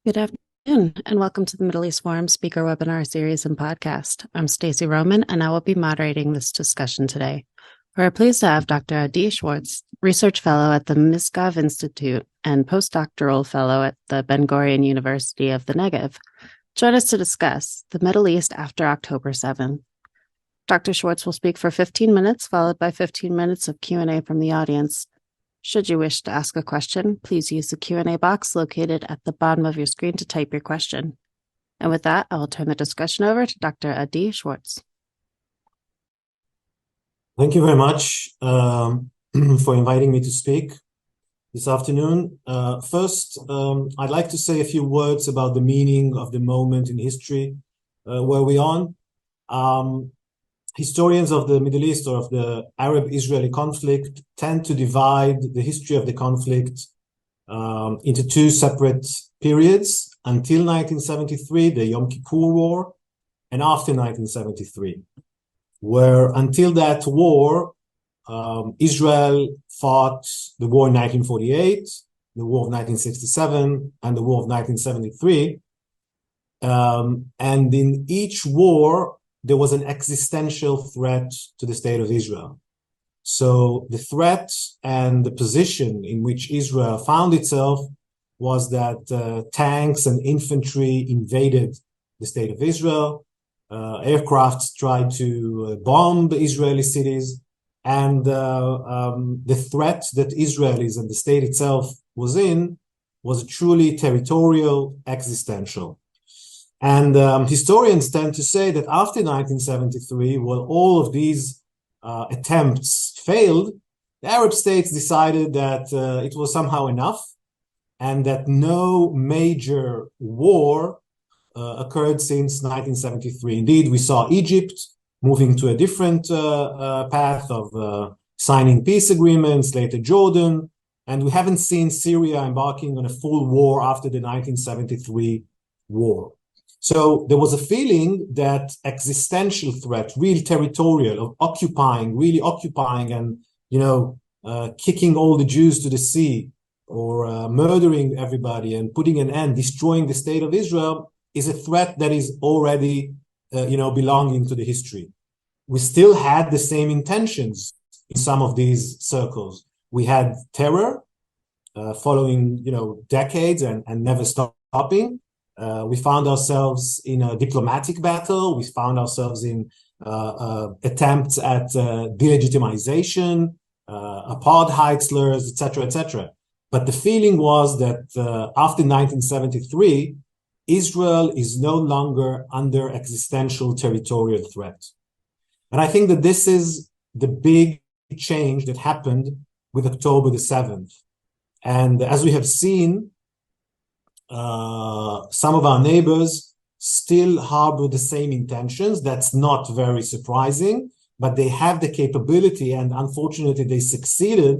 Good afternoon, and welcome to the Middle East Forum Speaker Webinar Series and Podcast. I'm Stacey Roman, and I will be moderating this discussion today. We're pleased to have Dr. Adi Schwartz, Research Fellow at the Misgav Institute and Postdoctoral Fellow at the Ben Gurion University of the Negev, join us to discuss the Middle East after October 7th. Dr. Schwartz will speak for 15 minutes, followed by 15 minutes of Q&A from the audience. Should you wish to ask a question, please use the Q&A box located at the bottom of your screen to type your question. And with that, I will turn the discussion over to Dr. Adi Schwartz. Thank you very much for inviting me to speak this afternoon. First, I'd like to say a few words about the meaning of the moment in history where we're on. Historians of the Middle East or of the Arab-Israeli conflict tend to divide the history of the conflict into two separate periods: until 1973, the Yom Kippur War, and after 1973, where until that war, Israel fought the war in 1948, the war of 1967, and the war of 1973. And in each war, there was an existential threat to the state of Israel. So the threat and the position in which Israel found itself was that tanks and infantry invaded the state of Israel, aircrafts tried to bomb the Israeli cities, and the threat that Israelis and the state itself was in was truly territorial, existential. And historians tend to say that after 1973, while all of these attempts failed, the Arab states decided that it was somehow enough and that no major war occurred since 1973. Indeed, we saw Egypt moving to a different path of signing peace agreements, later Jordan, and we haven't seen Syria embarking on a full war after the 1973 war. So there was a feeling that existential threat, real territorial, of really occupying and, kicking all the Jews to the sea or murdering everybody and putting an end, destroying the state of Israel, is a threat that is already, belonging to the history. We still had the same intentions in some of these circles. We had terror following, decades and never stopping. We found ourselves in a diplomatic battle. We found ourselves in attempts at delegitimization, apartheid slurs, etc., etc. But the feeling was that after 1973, Israel is no longer under existential territorial threat. And I think that this is the big change that happened with October the 7th. And as we have seen, some of our neighbors still harbor the same intentions. That's not very surprising, but they have the capability, and unfortunately they succeeded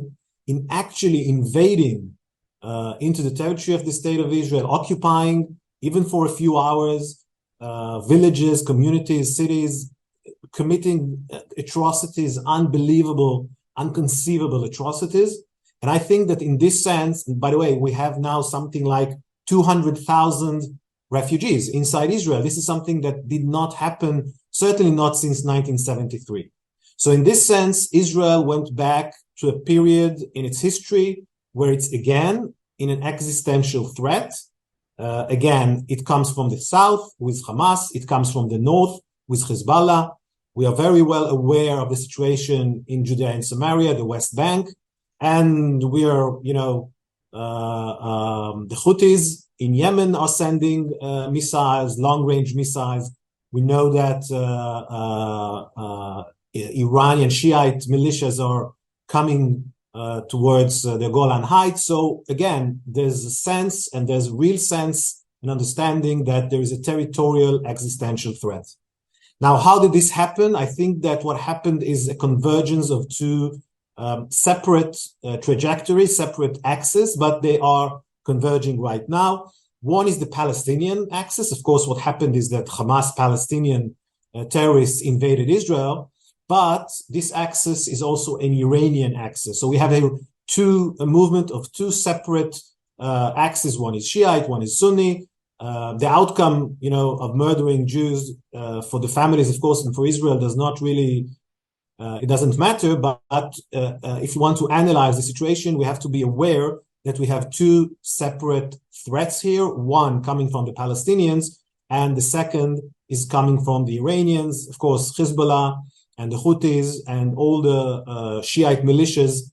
in actually invading into the territory of the state of Israel, occupying, even for a few hours, villages, communities, cities, committing atrocities, unbelievable, inconceivable atrocities. And I think that in this sense, and by the way, we have now something like 200,000 refugees inside Israel. This is something that did not happen, certainly not since 1973. So in this sense, Israel went back to a period in its history where it's again in an existential threat. Again, it comes from the south with Hamas. It comes from the north with Hezbollah. We are very well aware of the situation in Judea and Samaria, the West Bank. And we are, the Houthis in Yemen are sending missiles, long-range missiles. We know that Iranian Shiite militias are coming towards the Golan Heights. So again, there's a sense, and there's real sense and understanding that there is a territorial existential threat. Now, how did this happen? I think that what happened is a convergence of two separate trajectories, separate axes, but they are converging right now. One is the Palestinian axis. Of course, what happened is that Hamas Palestinian terrorists invaded Israel, but this axis is also an Iranian axis. So we have a movement of two separate axes. One is Shiite, one is Sunni. the outcome, of murdering Jews for the families, of course, and for Israel does not really, it doesn't matter. But if you want to analyze the situation, we have to be aware that we have two separate threats here, one coming from the Palestinians, and the second is coming from the Iranians, of course, Hezbollah and the Houthis and all the Shiite militias,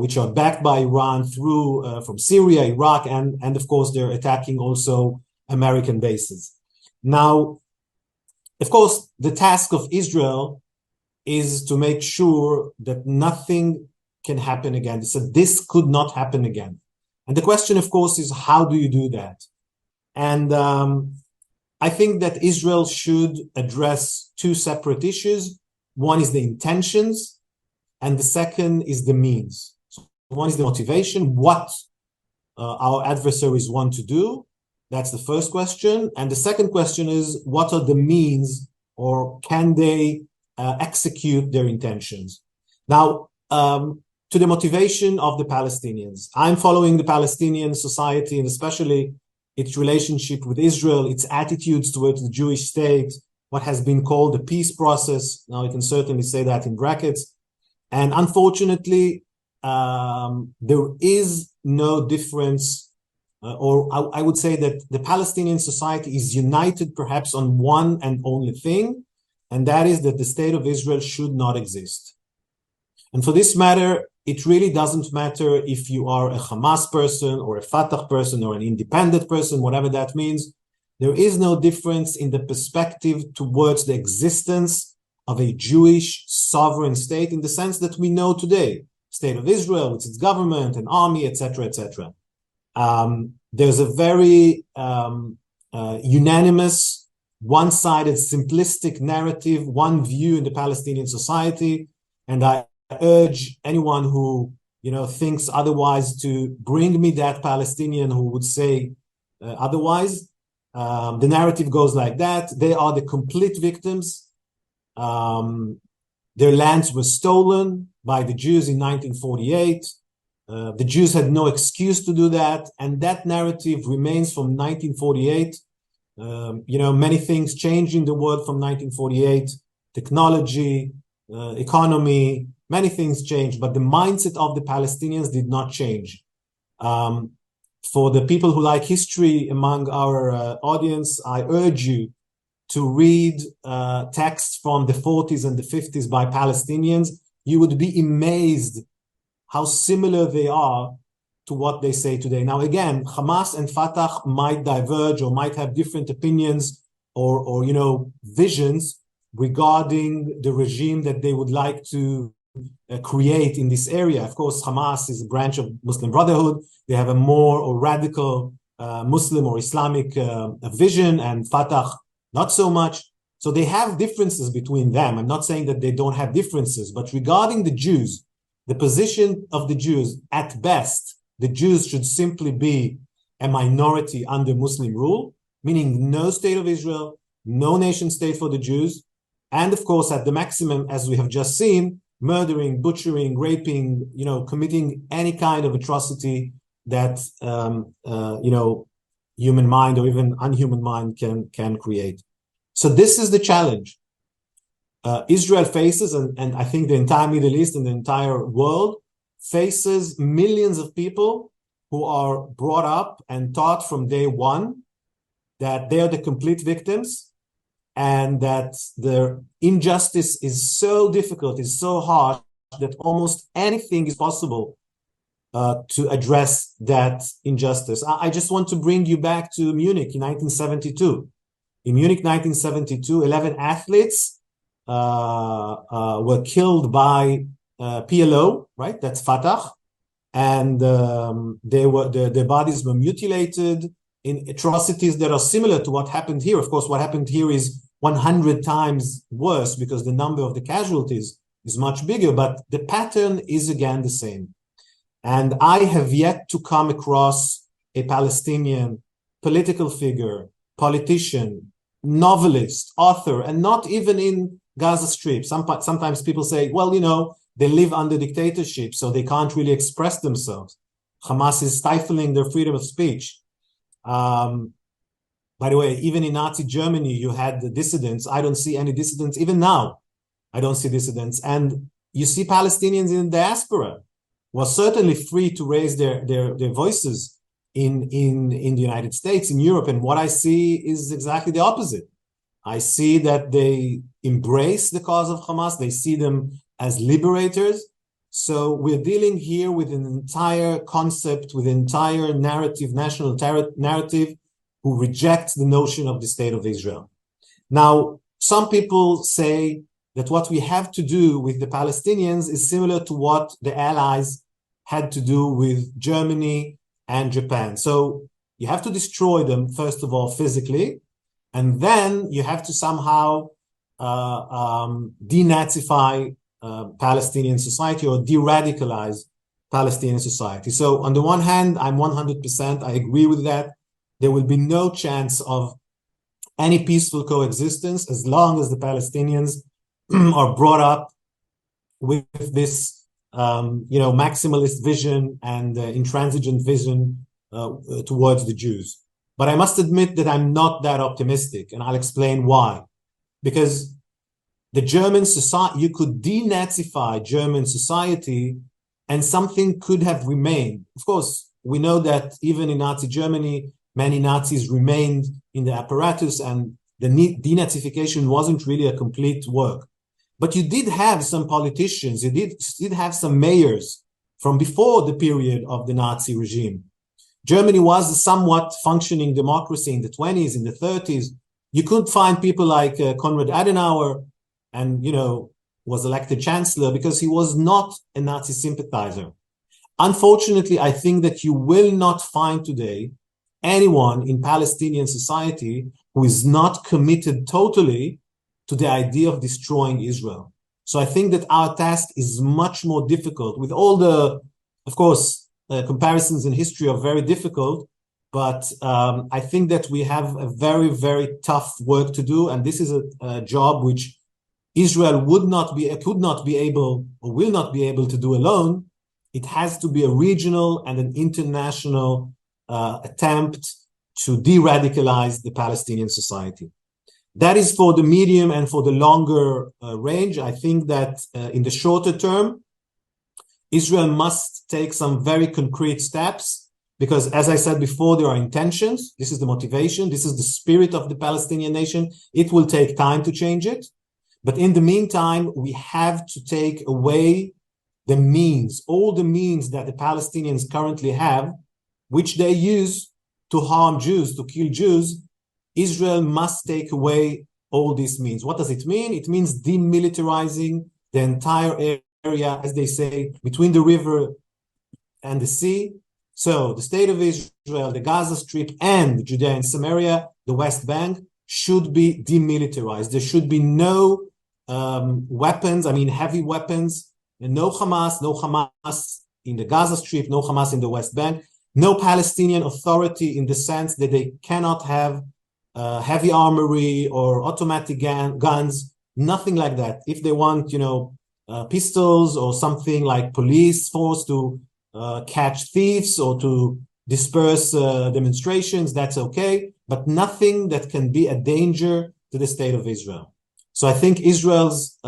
which are backed by Iran through from Syria, Iraq, and of course, they're attacking also American bases. Now, of course, the task of Israel is to make sure that nothing can happen again. So this could not happen again. And the question, of course, is how do you do that? And I think that Israel should address two separate issues. One is the intentions, and the second is the means. So one is the motivation, what our adversaries want to do. That's the first question. And the second question is, what are the means, or can they execute their intentions? Now, to the motivation of the Palestinians. I'm following the Palestinian society, and especially its relationship with Israel, its attitudes towards the Jewish state, what has been called the peace process. Now, you can certainly say that in brackets. And unfortunately, there is no difference, or I would say that the Palestinian society is united perhaps on one and only thing, and that is that the state of Israel should not exist. And for this matter, it really doesn't matter if you are a Hamas person or a Fatah person or an independent person, whatever that means. There is no difference in the perspective towards the existence of a Jewish sovereign state in the sense that we know today. State of Israel, with its government and army, etc., etc. There's a very unanimous, one-sided, simplistic narrative, one view in the Palestinian society, and I urge anyone who thinks otherwise to bring me that Palestinian who would say otherwise. The narrative goes like that. They are the complete victims. Their lands were stolen by the Jews in 1948. The Jews had no excuse to do that, and that narrative remains from 1948. Many things changed in the world from 1948. Technology, economy, many things changed, but the mindset of the Palestinians did not change. For the people who like history among our audience, I urge you to read texts from the 40s and the 50s by Palestinians. You would be amazed how similar they are to what they say today. Now, again, Hamas and Fatah might diverge or might have different opinions or visions regarding the regime that they would like to create in this area. Of course, Hamas is a branch of Muslim Brotherhood. They have a more or radical Muslim or Islamic vision, and Fatah not so much. So they have differences between them. I'm not saying that they don't have differences, but regarding the Jews, the position of the Jews, at best, the Jews should simply be a minority under Muslim rule, meaning no state of Israel, no nation state for the Jews, and of course, at the maximum, as we have just seen, murdering, butchering, raping, committing any kind of atrocity that human mind or even unhuman mind can create. So this is the challenge. Israel faces, and I think the entire Middle East and the entire world faces millions of people who are brought up and taught from day one that they are the complete victims and that the injustice is so difficult, is so harsh, that almost anything is possible to address that injustice. I just want to bring you back to Munich in 1972. In Munich 1972, 11 athletes were killed by PLO, right? That's Fatah. And their bodies were mutilated in atrocities that are similar to what happened here. Of course, what happened here is 100 times worse because the number of the casualties is much bigger, but the pattern is again the same. And I have yet to come across a Palestinian political figure, politician, novelist, author, and not even in Gaza Strip. Sometimes people say, well, they live under dictatorship, so they can't really express themselves. Hamas is stifling their freedom of speech. By the way, even in Nazi Germany, you had the dissidents. I don't see any dissidents. Even now, I don't see dissidents. And you see Palestinians in the diaspora were certainly free to raise their voices in the United States, in Europe. And what I see is exactly the opposite. I see that they embrace the cause of Hamas. They see them as liberators. So we're dealing here with an entire concept, with an entire narrative, national narrative, who rejects the notion of the state of Israel. Now, some people say that what we have to do with the Palestinians is similar to what the Allies had to do with Germany and Japan. So you have to destroy them, first of all, physically, and then you have to somehow denazify Palestinian society or de-radicalize Palestinian society. So on the one hand, I'm 100%, I agree with that. There will be no chance of any peaceful coexistence as long as the Palestinians are brought up with this, maximalist vision and intransigent vision towards the Jews. But I must admit that I'm not that optimistic, and I'll explain why. Because the German society, you could denazify German society and something could have remained. Of course, we know that even in Nazi Germany, many Nazis remained in the apparatus and the denazification wasn't really a complete work. But you did have some politicians, you did have some mayors from before the period of the Nazi regime. Germany was a somewhat functioning democracy in the 20s, in the 30s. You could find people like Konrad Adenauer, and, was elected chancellor because he was not a Nazi sympathizer. Unfortunately, I think that you will not find today anyone in Palestinian society who is not committed totally to the idea of destroying Israel. So I think that our task is much more difficult with all the, of course, comparisons in history are very difficult, but I think that we have a very, very tough work to do. And this is a job which Israel could not be able or will not be able to do alone. It has to be a regional and an international attempt to de-radicalize the Palestinian society. That is for the medium and for the longer range. I think that in the shorter term, Israel must take some very concrete steps because, as I said before, there are intentions. This is the motivation. This is the spirit of the Palestinian nation. It will take time to change it. But in the meantime, we have to take away the means, all the means that the Palestinians currently have, which they use to harm Jews, to kill Jews. Israel must take away all these means. What does it mean? It means demilitarizing the entire area, as they say, between the river and the sea. So the state of Israel, the Gaza Strip, and Judea and Samaria, the West Bank, should be demilitarized. There should be no weapons, heavy weapons, and no Hamas in the Gaza Strip, no Hamas in the West Bank, no Palestinian Authority in the sense that they cannot have heavy armory or automatic guns, nothing like that. If they want, pistols or something like police force to catch thieves or to disperse demonstrations, that's okay, but nothing that can be a danger to the state of Israel. So I think Israel's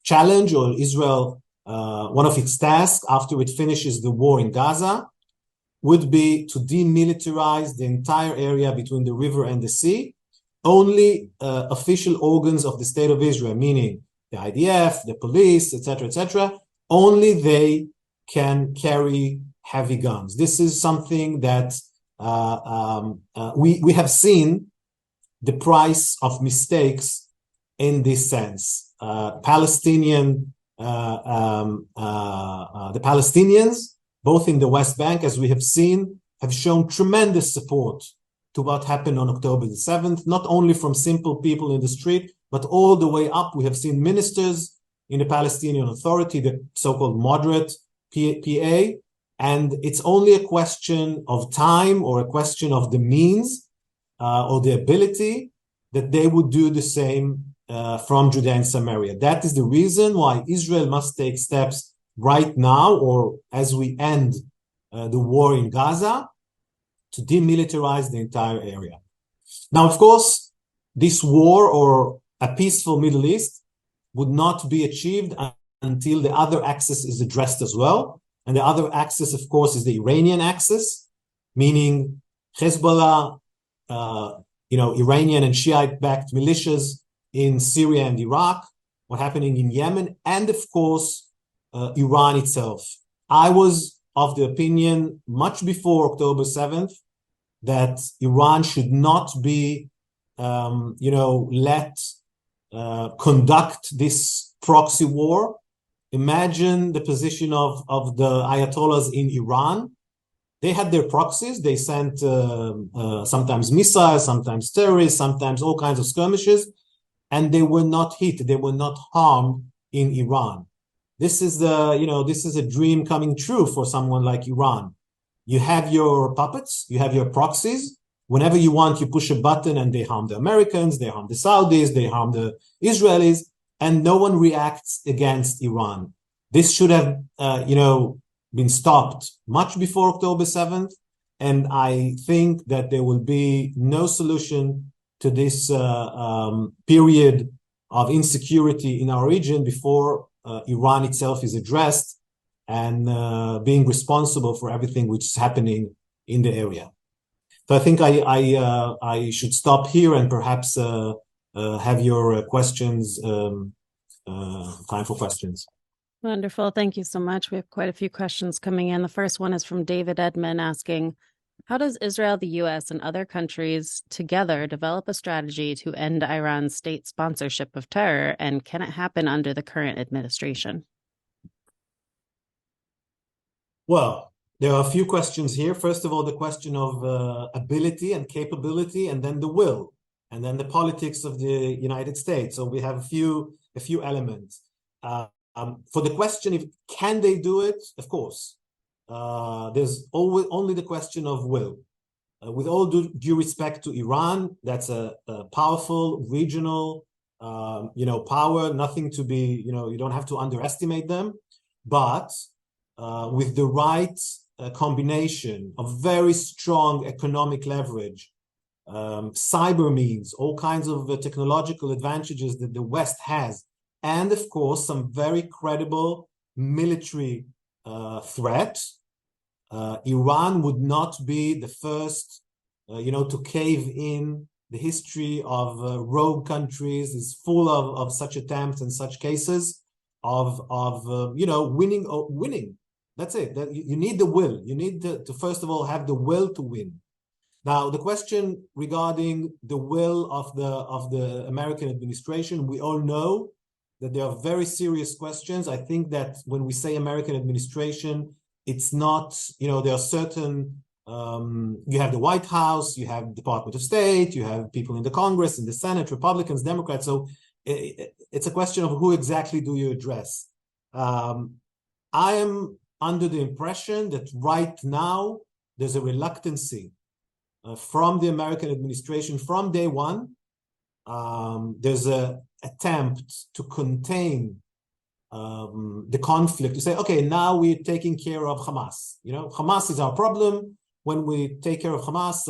challenge, or Israel, one of its tasks after it finishes the war in Gaza, would be to demilitarize the entire area between the river and the sea. Only official organs of the state of Israel, meaning the IDF, the police, etc., only they can carry heavy guns. This is something that we have seen the price of mistakes in this sense. The Palestinians, both in the West Bank, as we have seen, have shown tremendous support to what happened on October the 7th, not only from simple people in the street, but all the way up. We have seen ministers in the Palestinian Authority, the so-called moderate PA, and it's only a question of time or a question of the means or the ability that they would do the same from Judea and Samaria. That is the reason why Israel must take steps right now, or as we end the war in Gaza, to demilitarize the entire area. Now, of course, this war or a peaceful Middle East would not be achieved until the other axis is addressed as well. And the other axis, of course, is the Iranian axis, meaning Hezbollah, Iranian and Shiite-backed militias in Syria and Iraq, what's happening in Yemen, and of course, Iran itself. I was of the opinion much before October 7th that Iran should not be, let conduct this proxy war. Imagine the position of the Ayatollahs in Iran. They had their proxies. They sent sometimes missiles, sometimes terrorists, sometimes all kinds of skirmishes, and they were not hit. They were not harmed in Iran. This is a dream coming true for someone like Iran. You have your puppets, you have your proxies. Whenever you want, you push a button and they harm the Americans, they harm the Saudis, they harm the Israelis, and no one reacts against Iran. This should have, been stopped much before October 7th. And I think that there will be no solution to this period of insecurity in our region before Iran itself is addressed and being responsible for everything which is happening in the area. So I think I should stop here and perhaps have your questions, time for questions. Wonderful. Thank you so much. We have quite a few questions coming in. The first one is from David Edmond asking, how does Israel, the U.S., and other countries together develop a strategy to end Iran's state sponsorship of terror, and can it happen under the current administration? Well, there are a few questions here. First of all, the question of ability and capability, and then the will, and then the politics of the United States. So we have a few elements. For the question, if can they do it? Of course. There's always only the question of will. With all due respect to Iran, that's a powerful regional, power. Nothing to be, you don't have to underestimate them. But with the right combination of very strong economic leverage, cyber means, all kinds of technological advantages that the West has, and of course, some very credible military threat, Iran would not be the first, to cave in. The history of rogue countries is full of such attempts and such cases of winning. That's it. You need the will. You need to first of all have the will to win. Now, the question regarding the will of the American administration, we all know that there are very serious questions. I think that when we say American administration, it's not, there are certain, you have the White House, you have Department of State, you have people in the Congress, in the Senate, Republicans, Democrats. So it's a question of who exactly do you address. I am under the impression that right now there's a reluctancy from the American administration from day one. There's an attempt to contain the conflict, to say, okay, now we're taking care of Hamas. Hamas is our problem. When we take care of Hamas,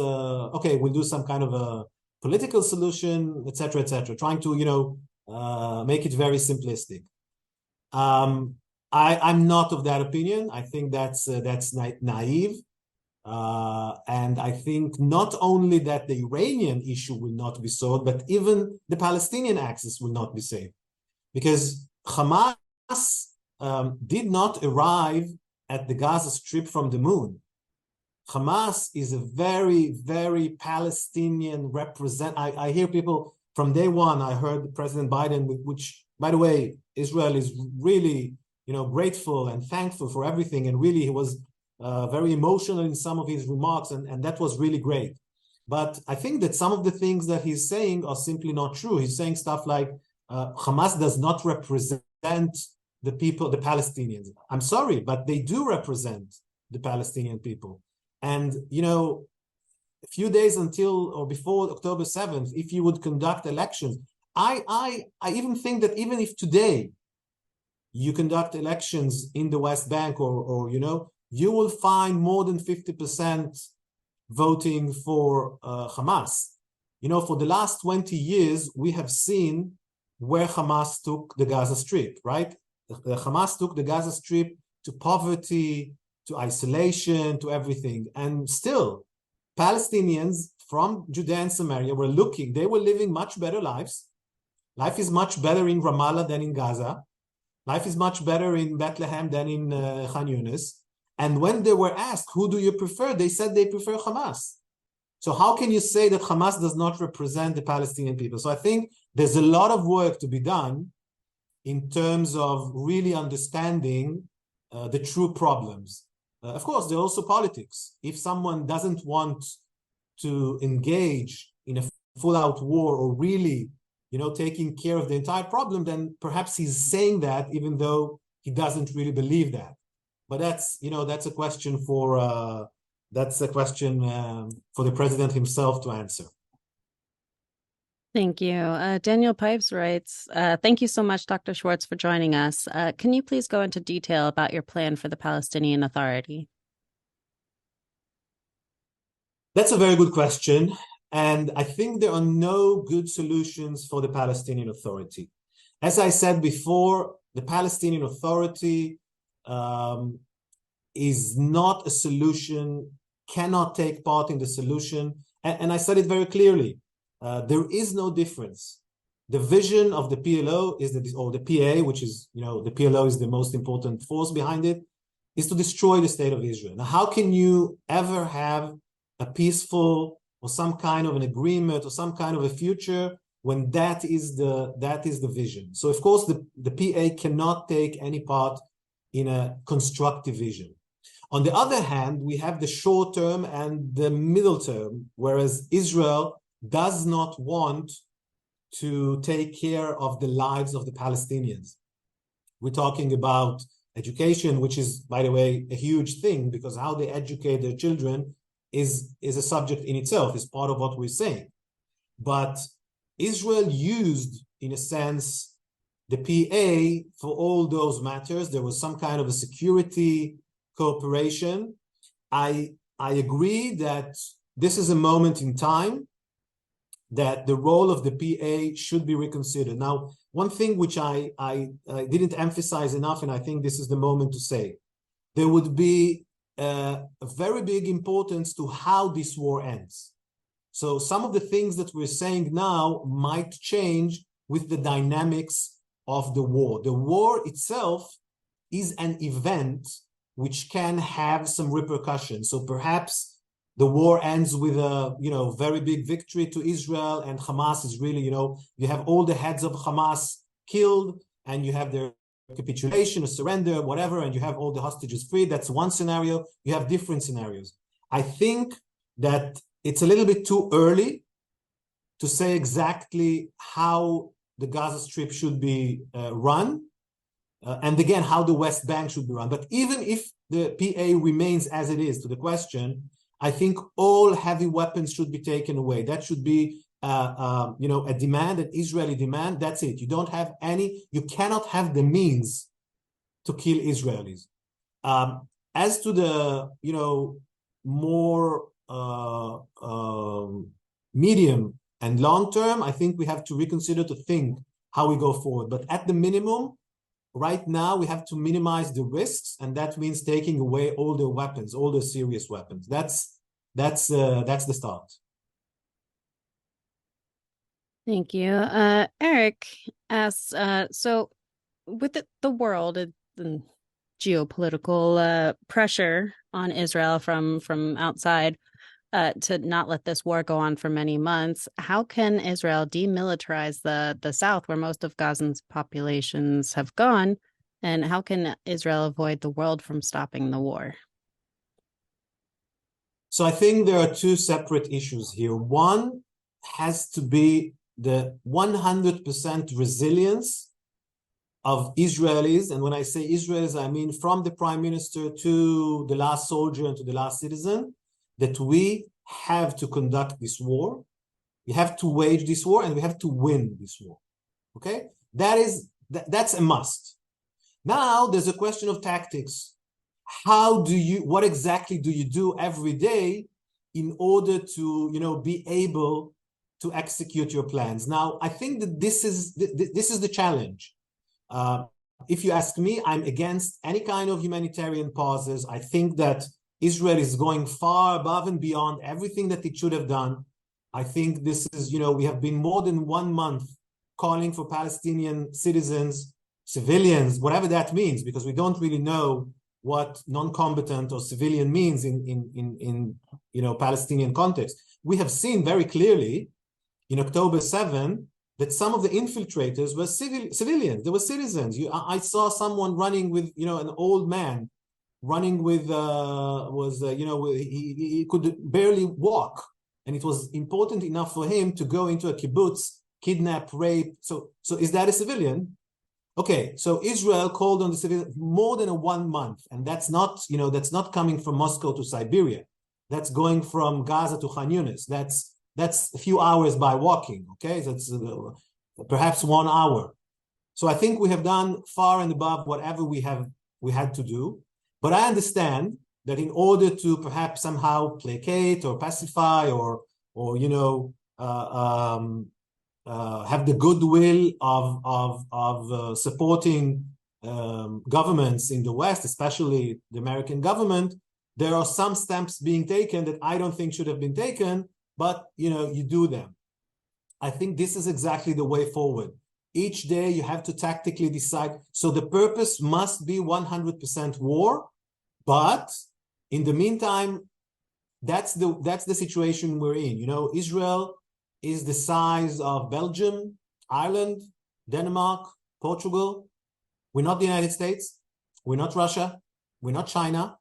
okay, we'll do some kind of a political solution, etc., trying to, make it very simplistic. I'm not of that opinion. I think that's naive. And I think not only that the Iranian issue will not be solved, but even the Palestinian axis will not be saved. Because Hamas did not arrive at the Gaza Strip from the moon. Hamas is a very, very Palestinian I hear people from day one. I heard President Biden, which, by the way, Israel is really, grateful and thankful for everything. And really, he was very emotional in some of his remarks, and that was really great. But I think that some of the things that he's saying are simply not true. He's saying stuff like Hamas does not represent the people, the Palestinians. I'm sorry, but they do represent the Palestinian people. And, a few days until or before October 7th, if you would conduct elections, I even think that even if today you conduct elections in the West Bank or you will find more than 50% voting for Hamas. for the last 20 years, we have seen where Hamas took the Gaza Strip, right? The Hamas took the Gaza Strip to poverty, to isolation, to everything. And still, Palestinians from Judea and Samaria they were living much better lives. Life is much better in Ramallah than in Gaza. Life is much better in Bethlehem than in Khan Yunis. And when they were asked, who do you prefer? They said they prefer Hamas. So how can you say that Hamas does not represent the Palestinian people? So I think there's a lot of work to be done in terms of really understanding the true problems. Of course, there are also politics. If someone doesn't want to engage in a full-out war or really, taking care of the entire problem, then perhaps he's saying that even though he doesn't really believe that. But that's a question for the president himself to answer. Thank you. Daniel Pipes writes, thank you so much, Dr. Schwartz, for joining us. Can you please go into detail about your plan for the Palestinian Authority? That's a very good question. And I think there are no good solutions for the Palestinian Authority. As I said before, the Palestinian Authority is not a solution, cannot take part in the solution. And I said it very clearly. There is no difference. The vision of the PLO or the PA, which is, the PLO is the most important force behind it, is to destroy the state of Israel. Now, how can you ever have a peaceful or some kind of an agreement or some kind of a future when that is the vision? So, of course, the PA cannot take any part in a constructive vision. On the other hand, we have the short term and the middle term, whereas Israel does not want to take care of the lives of the Palestinians. We're talking about education, which is, by the way, a huge thing, because how they educate their children is a subject in itself, is part of what we're saying. But Israel used, in a sense, the PA for all those matters. There was some kind of a security cooperation. I agree that this is a moment in time that the role of the PA should be reconsidered. Now, one thing which I didn't emphasize enough, and I think this is the moment to say, there would be a very big importance to how this war ends. So some of the things that we're saying now might change with the dynamics of the war. The war itself is an event which can have some repercussions. So perhaps the war ends with a very big victory to Israel, and Hamas is really, you have all the heads of Hamas killed, and you have their capitulation or surrender, whatever, and you have all the hostages free. That's one scenario. You have different scenarios. I think that it's a little bit too early to say exactly how the Gaza Strip should be run, and again, how the West Bank should be run. But even if the PA remains as it is, to the question, I think all heavy weapons should be taken away. That should be a demand, an Israeli demand. That's it. You cannot have the means to kill Israelis. As to the, more medium and long term, I think we have to reconsider to think how we go forward. But at the minimum, right now, we have to minimize the risks, and that means taking away all the weapons, all the serious weapons. That's the start. Thank you. Eric asks, so with the world and geopolitical pressure on Israel from outside to not let this war go on for many months, how can Israel demilitarize the South, where most of Gazans populations have gone, and how can Israel avoid the world from stopping the war? So I think there are two separate issues here. One has to be the 100% resilience of Israelis. And when I say Israelis, I mean from the prime minister to the last soldier and to the last citizen, that we have to conduct this war. We have to wage this war, and we have to win this war. Okay? That's a must. Now there's a question of tactics. What exactly do you do every day in order to, be able to execute your plans. Now, I think that this is the challenge. If you ask me, I'm against any kind of humanitarian pauses. I think that Israel is going far above and beyond everything that it should have done. I think this is, we have been more than 1 month calling for Palestinian citizens, civilians, whatever that means, because we don't really know what non-combatant or civilian means in Palestinian context. We have seen very clearly in October 7 that some of the infiltrators were civilians. They were citizens. I saw someone running with, an old man running with, he could barely walk. And it was important enough for him to go into a kibbutz, kidnap, rape. So is that a civilian? Okay, so Israel called on the civilian more than 1 month. And that's not, that's not coming from Moscow to Siberia. That's going from Gaza to Khan Yunis. That's a few hours by walking, okay? That's perhaps 1 hour. So I think we have done far and above whatever we had to do. But I understand that in order to perhaps somehow placate or pacify or have the goodwill of supporting governments in the West, especially the American government, there are some steps being taken that I don't think should have been taken, but you do them. I think this is exactly the way forward. Each day you have to tactically decide. So the purpose must be 100% war, but in the meantime, that's the situation we're in. Israel is the size of Belgium, Ireland, Denmark, Portugal. We're not the United States. We're not Russia. We're not China.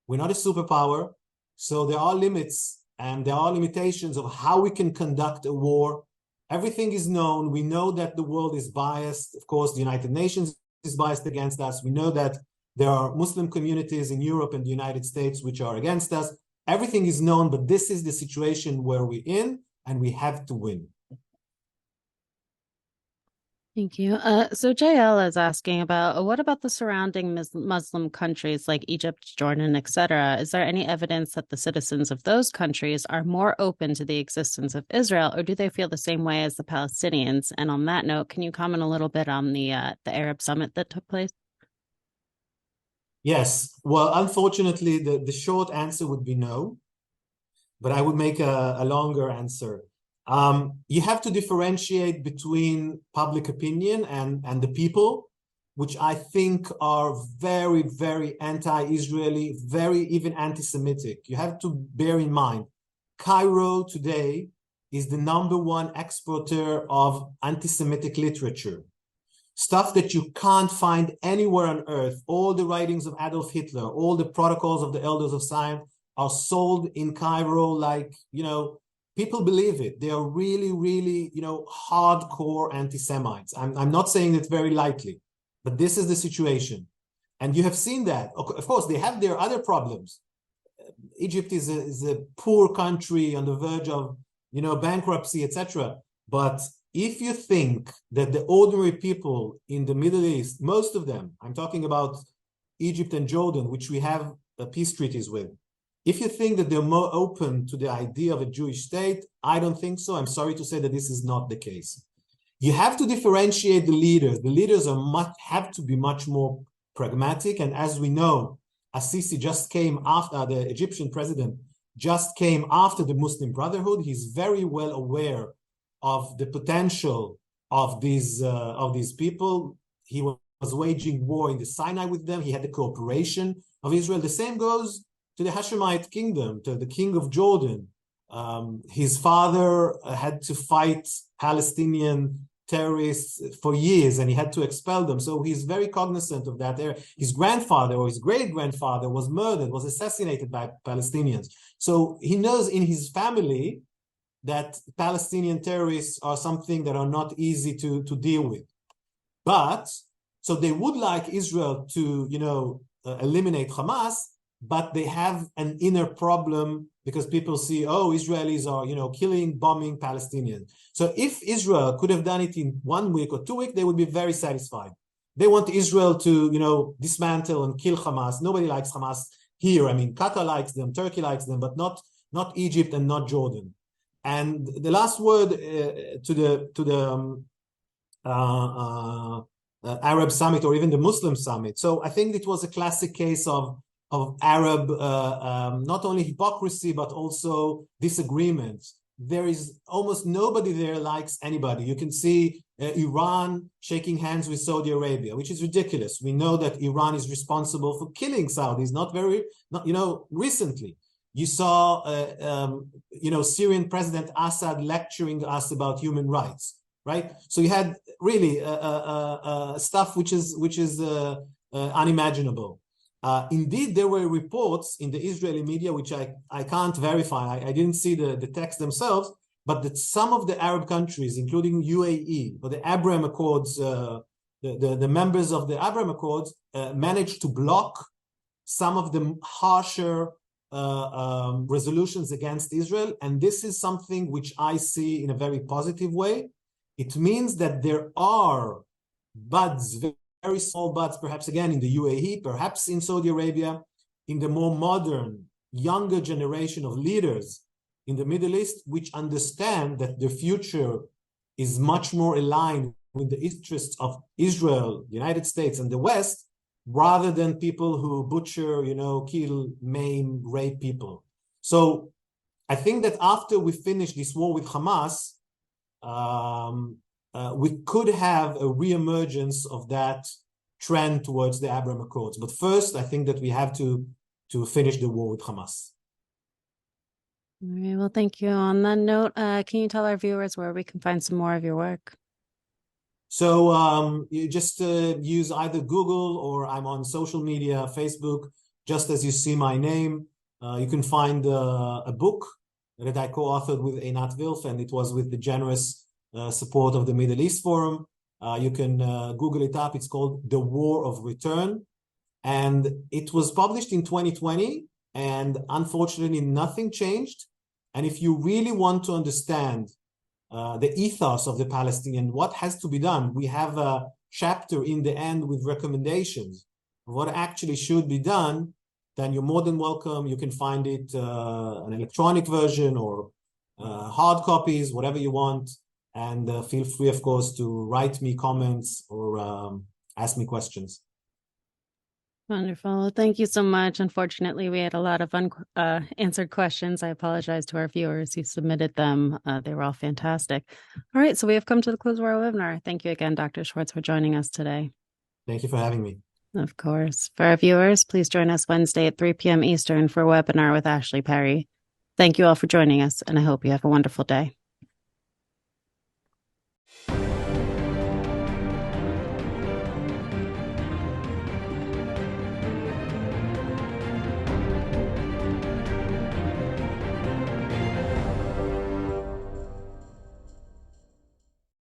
We're not a superpower. So there are limits and there are limitations of how we can conduct a war. Everything is known. We know that the world is biased. Of course, the United Nations is biased against us. We know that there are Muslim communities in Europe and the United States which are against us. Everything is known, but this is the situation where we're in, and we have to win. Thank you. So JL is asking about what about the surrounding Muslim countries like Egypt, Jordan, etc.? Is there any evidence that the citizens of those countries are more open to the existence of Israel, or do they feel the same way as the Palestinians? And on that note, can you comment a little bit on the Arab summit that took place? Yes. Well, unfortunately, the short answer would be no, but I would make a longer answer. You have to differentiate between public opinion and the people, which I think are very, very anti-Israeli, very even anti-Semitic. You have to bear in mind, Cairo today is the #1 exporter of anti-Semitic literature. Stuff that you can't find anywhere on earth. All the writings of Adolf Hitler, all the protocols of the Elders of Zion are sold in Cairo like, people believe it. They are really, really, hardcore anti-Semites. I'm not saying it very lightly, but this is the situation. And you have seen that. Of course, they have their other problems. Egypt is a poor country on the verge of, bankruptcy, etc. But if you think that the ordinary people in the Middle East, most of them, I'm talking about Egypt and Jordan, which we have peace treaties with, if you think that they're more open to the idea of a Jewish state, I don't think so. I'm sorry to say that this is not the case. You have to differentiate the leaders. The leaders have to be much more pragmatic. And as we know, Assisi just came after, the Egyptian president just came after the Muslim Brotherhood. He's very well aware of the potential of these people. He was waging war in the Sinai with them. He had the cooperation of Israel. The same goes to the Hashemite kingdom, to the king of Jordan. His father had to fight Palestinian terrorists for years, and he had to expel them. So he's very cognizant of that area. His grandfather or his great-grandfather was murdered, was assassinated by Palestinians. So he knows in his family that Palestinian terrorists are something that are not easy to deal with. But, so they would like Israel to, eliminate Hamas, but they have an inner problem because people see, Israelis are, killing, bombing Palestinians. So if Israel could have done it in 1 week or 2 weeks, they would be very satisfied. They want Israel to, dismantle and kill Hamas. Nobody likes Hamas here. I mean, Qatar likes them, Turkey likes them, but not Egypt and not Jordan. And the last word to the Arab summit or even the Muslim summit. So I think it was a classic case of Arab not only hypocrisy but also disagreement. There is almost nobody there likes anybody. You can see Iran shaking hands with Saudi Arabia, which is ridiculous. We know that Iran is responsible for killing Saudis, recently. You saw, Syrian President Assad lecturing us about human rights, right? So you had really stuff which is unimaginable. Indeed, there were reports in the Israeli media, which I can't verify. I didn't see the text themselves, but that some of the Arab countries, including UAE or the Abraham Accords, the members of the Abraham Accords, managed to block some of the harsher resolutions against Israel. And this is something which I see in a very positive way. It means that there are buds, very small buds, perhaps again in the UAE, perhaps in Saudi Arabia, in the more modern, younger generation of leaders in the Middle East, which understand that the future is much more aligned with the interests of Israel, the United States, and the West, rather than people who butcher, kill, maim, rape people. So I think that after we finish this war with Hamas, we could have a reemergence of that trend towards the Abraham Accords. But first, I think that we have to finish the war with Hamas. All right, well, thank you. On that note, can you tell our viewers where we can find some more of your work? So you just use either Google or I'm on social media, Facebook, just as you see my name. You can find a book that I co-authored with Einat Wilf, and it was with the generous support of the Middle East Forum. You can Google it up. It's called The War of Return. And it was published in 2020, and unfortunately, nothing changed. And if you really want to understand the ethos of the Palestinian, what has to be done, we have a chapter in the end with recommendations of what actually should be done, then you're more than welcome. You can find it an electronic version or hard copies, whatever you want. And feel free, of course, to write me comments or ask me questions. Wonderful. Thank you so much. Unfortunately, we had a lot of unanswered questions. I apologize to our viewers who submitted them. They were all fantastic. All right, so we have come to the close of our webinar. Thank you again, Dr. Schwartz, for joining us today. Thank you for having me. Of course. For our viewers, please join us Wednesday at 3 p.m. Eastern for a webinar with Ashley Perry. Thank you all for joining us, and I hope you have a wonderful day.